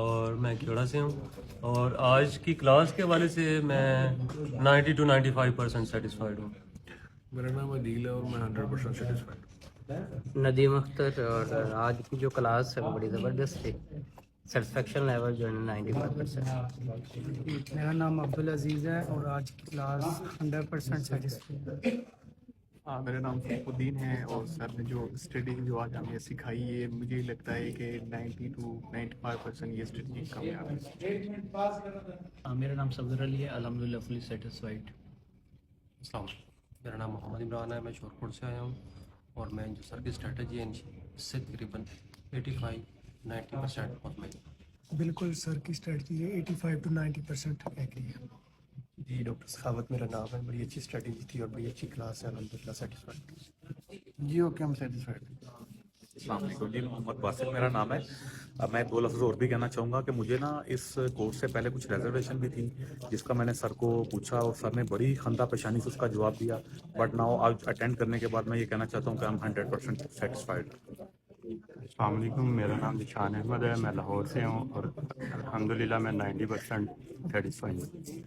اور میں کیوڑا سے ہوں، اور آج کی کلاس کے حوالے سے میں 90 to 95% سیٹسفائیڈ ہوں۔ میرا نام عدیل ہے اور میں 100% سیٹسفائڈ ندیم اختر، اور آج کی جو کلاس ہے وہ بڑی زبردست تھی، سیٹسفیکشن لیول جو ہے 95%۔ میرا نام عبدالعزیز ہے اور آج کی کلاس 100% سیٹسفائی ہے۔ میرا نام سیف الدین ہے اور سر نے جو اسٹڈی جو آج ہمیں سکھائی ہے، مجھے لگتا ہے کہ 90 to 95% یہ اسٹڈی کامیاب ہے۔ میرا نام صفدر علی ہے، الحمدللہ فلی سیٹسفائڈ۔ السلام علیکم، میرا نام محمد عمران ہے، میں شورپور سے آیا ہوں اور میں جو سر کی اسٹریٹجی ہے اس سے تقریباً 85-90% مطمئن ہوں۔ بالکل سر کی اسٹریٹجی ہے 85 to 90% ایگری ہے۔ جی ڈاکٹر سخاوت میرا نام ہے، بڑی اچھی اسٹریٹجی تھی اور بڑی اچھی کلاس ہے، الحمدللہ سیٹسفائڈ۔ جی اوکے، ہم سیٹسفائڈ ہیں۔ السلام علیکم جی، محمد باسل میرا نام ہے۔ اب میں 2 لفظ اور بھی کہنا چاہوں گا کہ مجھے نا اس کورس سے پہلے کچھ ریزرویشن بھی تھی، جس کا میں نے سر کو پوچھا اور سر نے بڑی خندہ پیشانی سے اس کا جواب دیا، بٹ ناؤ آج اٹینڈ کرنے کے بعد میں یہ کہنا چاہتا ہوں کہ ہم 100% سیٹسفائڈ۔ السلام علیکم، میرا نام ذیشان احمد ہے، میں لاہور سے ہوں اور الحمدللہ میں 90% سیٹسفائی ہوں۔